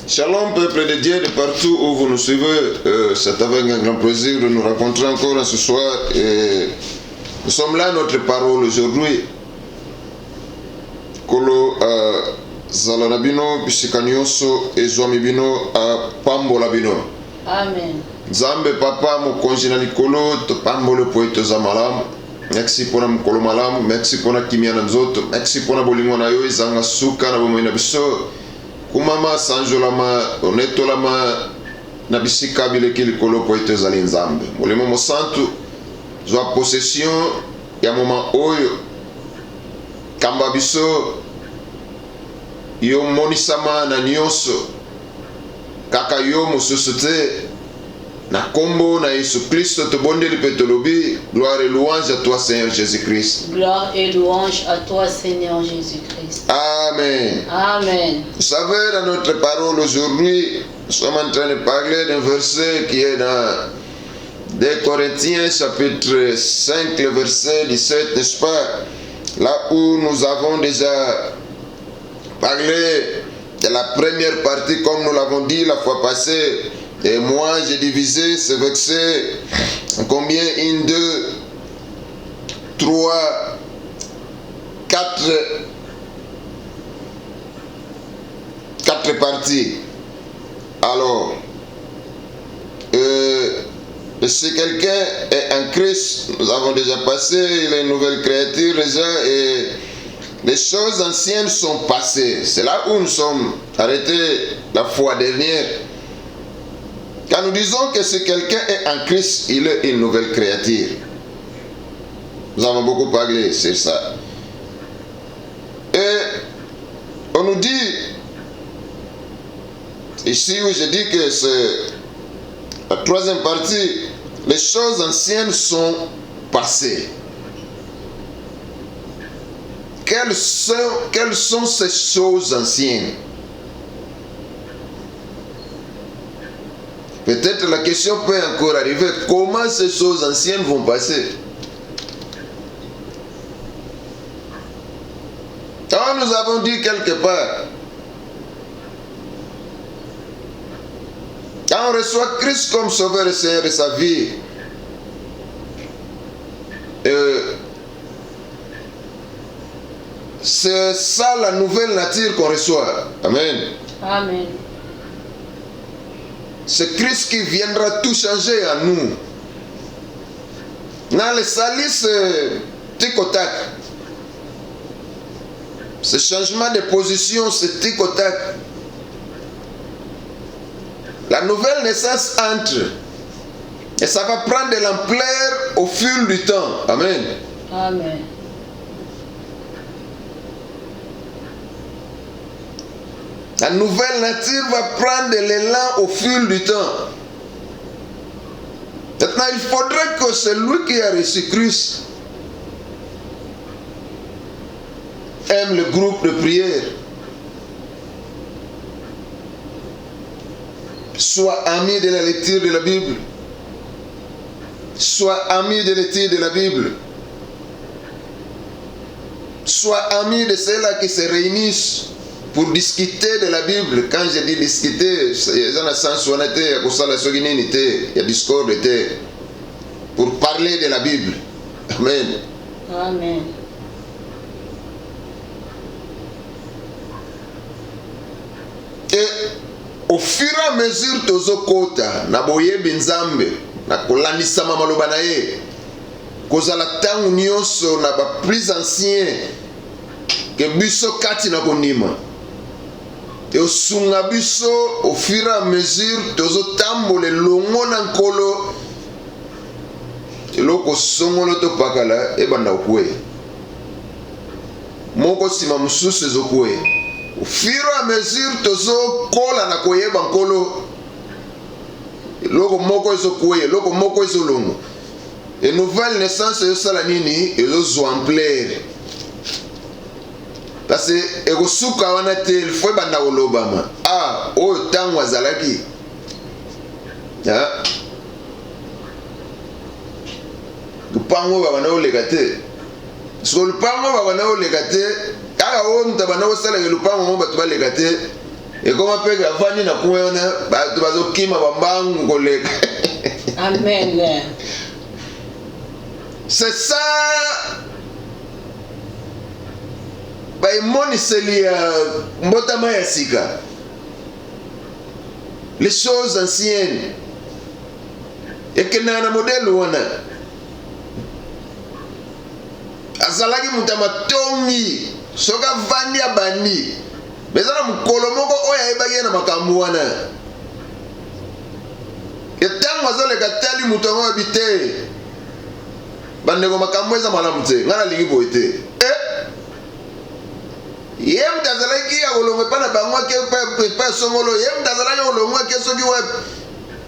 Shalom peuple de Dieu de partout où vous nous suivez, c'est avec un grand plaisir de nous rencontrer encore ce soir et nous sommes là, notre parole aujourd'hui. Kolo zalana bino bisika nyonso ezwami bino pambola bino. Amen. Nzambe papa mokonzi na likolo topambole po etoza malamu. Merci pona mokolo malamu, merci pona kimia na nzoto, merci pona bolingo na yo ezanga suka na bomoi na biso. Kumama sanjolama onetolama na bisika bileki likolo po ete ezali nzambe molimo mosantu zwa possession ya moma oyo kamba biso yo monisama na nyonso kaka yo mosusu te na kombo na Yesu Kristo tobondeli pe tolobi gloire et louange à toi Seigneur Jésus-Christ. Gloire et louange à toi Seigneur Jésus-Christ. Amen. Amen. Vous savez, dans notre parole aujourd'hui, nous sommes en train de parler d'un verset qui est dans 2 Corinthiens chapitre 5, le verset 17, n'est-ce pas? Là où nous avons déjà parlé de la première partie, comme nous l'avons dit la fois passée. Et moi, j'ai divisé ce verset en combien? 1, 2, 3, 4 parties. Alors, si quelqu'un est en Christ, nous avons déjà passé, il est une nouvelle créature déjà, et les choses anciennes sont passées. C'est là où nous sommes arrêtés la fois dernière. Quand nous disons que si quelqu'un est en Christ, il est une nouvelle créature. Nous avons beaucoup parlé sur ça. Et on nous dit, ici où je dis que c'est la troisième partie, les choses anciennes sont passées. Quelles sont ces choses anciennes? Peut-être la question peut encore arriver. Comment ces choses anciennes vont passer? Quand nous avons dit quelque part, quand on reçoit Christ comme sauveur et Seigneur de sa vie, c'est ça la nouvelle nature qu'on reçoit. Amen. Amen. C'est Christ qui viendra tout changer en nous. Dans les salices, tic au tac. Ce changement de position, c'est tic au tac. La nouvelle naissance entre. Et ça va prendre de l'ampleur au fil du temps. Amen. Amen. La nouvelle nature va prendre de l'élan au fil du temps. Maintenant, il faudrait que celui qui a reçu Christ aime le groupe de prière, soit ami de la lecture de la Bible, soit ami de la lecture de la Bible, soit ami de ceux-là qui se réunissent pour discuter de la Bible. Quand je dis discuter, il y a un sens honnête, il y a discours, pour parler de la Bible. Amen. Amen. Et au fur et à mesure tozokota na boyebi nzambe na kolandisa maloba na ye kozala tangu nyonso na ba plus ancien ke biso kati na kondima et osunga biso au fur et à mesure tozotambola longo na nkolo eloko songolo topakala ebanda okwe moko sima mosusu ezokwe. Au fur et à mesure tozokola na koyeba nkolo eloko moko ezokwe eloko moko ezolongo et nouvelle naissance ezosala nini ezozwa ampleur. Parce que ekosuka wana te il faut banda kolobama oyo ntango azalaki lupango babana koleka te so lupango babana koleka te kaka oyo mutu abanda kosalaka lupango mo bato baleka te Et comment peut gavani na kuona bato bazokima bambangu koleka. Amen. C'est ça. Baimoniseli ya mbotama ya sika. Les choses anciennes. Et que na modèle wana. Azalaki mutama tongi soka vandi ya bandi. Bezana mukolo moko oya ebagi na makambo wana. Etango azoleka tali mutongo habité. Bandeko makambo eza malamu te. Ngana lingi boye te. Yem tazalaki ya kolongwe pana bangwa ke pa songolo yem tazalaki kolongwa ke soki web.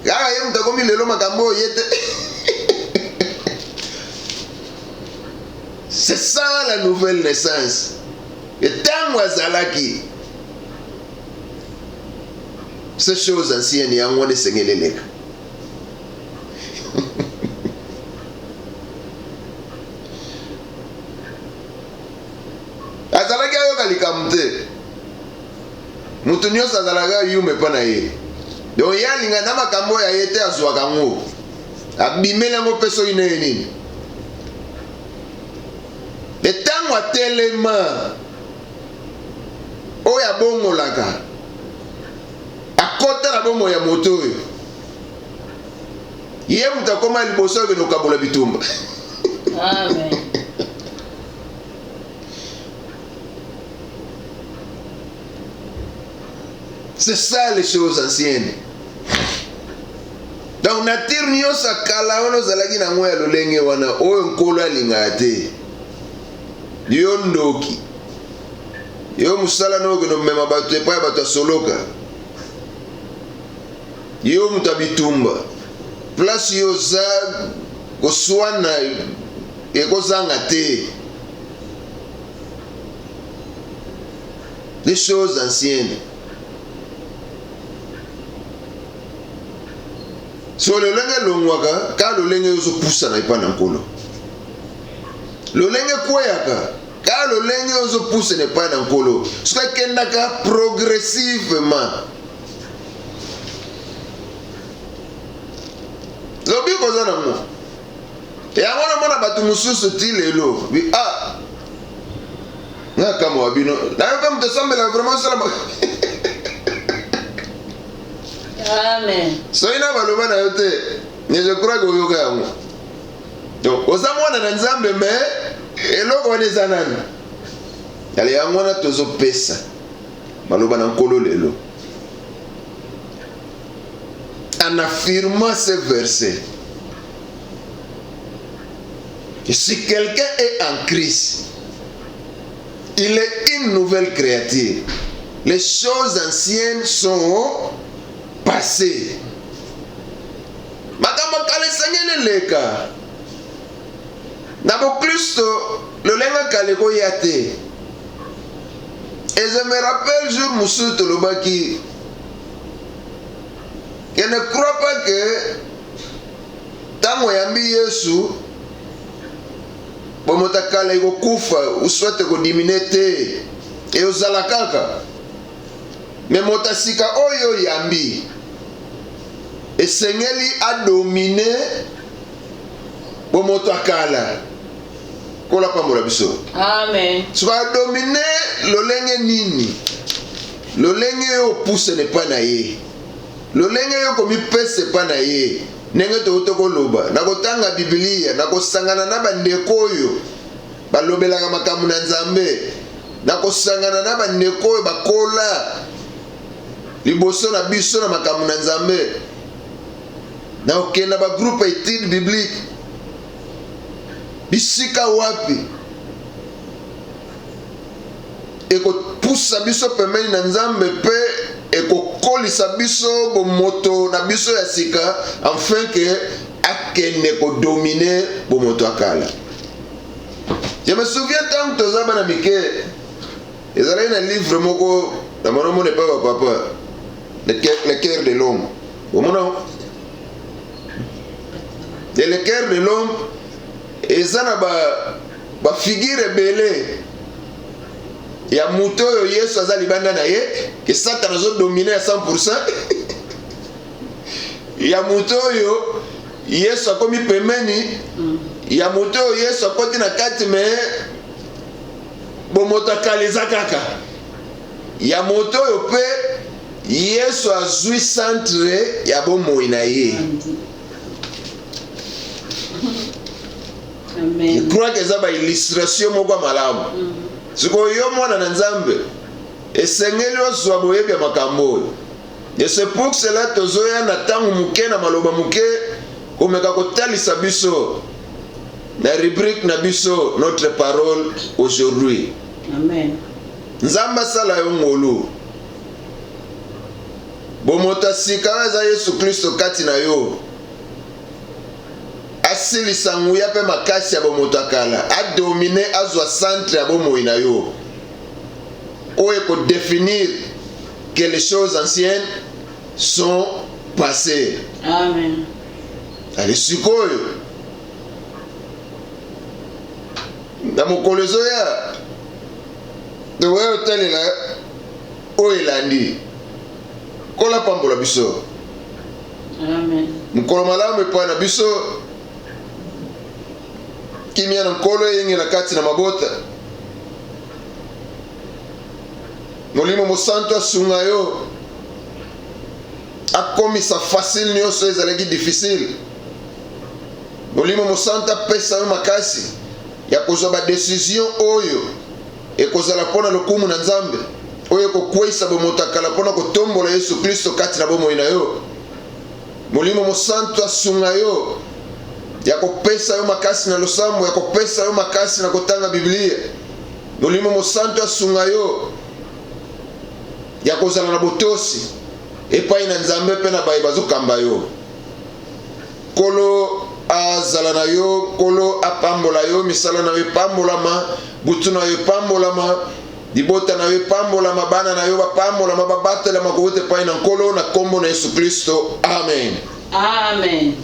Kaka yem takomi lelo makambo yete. C'est ça la nouvelle naissance. Et tant azalaki ces choses anciennes yango ne sengeleleka. Azalaki ayoka likambo te. Mutu nyonso azalaka yume mpa na ye. Donc ye alinga na makambo ya ye te azwaka yango. Abimeli yango mpe soki na ye nini. Etango atelema oyo abongolaka akota na bongo ya moto oyo ye mutu akoma liboso oyo nokabola bitumba. Amen. C'est ça les choses anciennes. Donc nature nyonso akala wana ozalaki nango ya lolenge wana oyo nkolo alingaka te. Yo ndoki yo musala no keno mema bato epai bato asoloka yo mutu abitumba place yo za koswana ekozanga te. Les choses anciennes. So lolenge longwaka ka lolenge yo zopusa na epai na nkolo. Lolenge kweyaka ka lolenge ozo pousse ne pas dans nkolo soka kendaka progressivement lobi koza nango yango namona bato mosusu ti lelo bi nga kama wa bino nayo mpe moto esambela vraiment osala Amen. soki na baloba na yo te mais je crois que oyoka yango. Donc oza mwana na nzambe mais eloko wana eza nani yale yango wana tozopesa maloba na nkolo lelo en affirmant ce verset que si quelqu'un est en Christ il est une nouvelle créature. Les choses anciennes sont passées. Makambo kala esengeleleka na Kristo lolenga kale ko yate. Et je me rappelle jour musu tolobaki que ne crois pas que tango yambi Yesu bomota kale ko kufa uswate ko diminete e ozala kaka mais motasika oyo yambi esengeli a dominer bomoto akala kola pamola biso. Amen. Soka domine lolenge nini lolenge yo pousse ne pa na ye lolenge yo komi pese pa na ye nenge toko loba na kotanga Biblia na kosangana na bandeko oyo balobelaka makambo na Nzambe na kosangana na bandeko oyo bakola liboso na biso na makambo na Nzambe na okenda ba groupe étude biblique bisika wapi eko pusa biso pembeni na Nzambe pe eko kolisa biso bomoto na biso ya sika afin que akende ko dominer bomoto akala. Je me souviens tant que tozaba na mike ezalaki na livre moko na mono ne pas papa le cœur de l'homme bomono le cœur de l'homme ezana ba figure belé ya muto oyo Yesu azali banda na ye que Satan a dominé à 100%. Ya mutoyo Yesu akomi pemeni. Ya mutoyo Yesu akoti na kati me bomoto akaliza kaka. Ya mutoyo pe Yesu azui centre ya bomoi na ye. Amen. Je crois que ça va illustration moko malamu. Siko yo mwana na Nzambe esengeli ozwa boyebi ya makambo. Et c'est pour cela tozoya na tangu muke na maloba muke komeka kotalisa biso na rubrique na biso notre parole aujourd'hui. Amen. Nzamba sala yo ngolu. Bomota sika za Yesu Kristo kati na yo. Asili sangu ya pe makasi ya bomota kala. A dominer azwa centre ya bomoi na yo. Oye ko définir que les choses anciennes sont passées. Amen. Allez, sikoyo. Na mokolozo ya. De wewe otalela oyelandi. Kola pambola biso. Amen. Mukolo malamu epa na biso. Kimia na nkolo yenge na kati na mabota. Molimo mosanto asunga yo. Akomisa facile nyonso ezalaki difficile. Molimo mosanto apesa yo makasi ya kozwa ba décision oyo ekozala pona lokumu na Nzambe oyo kokwesa bomoto akala pona kotombola Yesu Kristo kati na bomoi na yo. Molimo mosanto asunga yo ya kopesa yo makasi na losambo, ya kopesa yo makasi na kotanga Biblia. Molimo mosanto asunga yo ya kozala na botosi epai na Nzambe pe na bayi bazokamba yo. Kolo azala na yo, kolo apambola yo, misala na yo pambolama, butu na yo pambolama, dibota na yo pambolama, bana na yo bapambolama, babatela makote epai na nkolo na kombo na Yesu Kristo. Amen. Amen.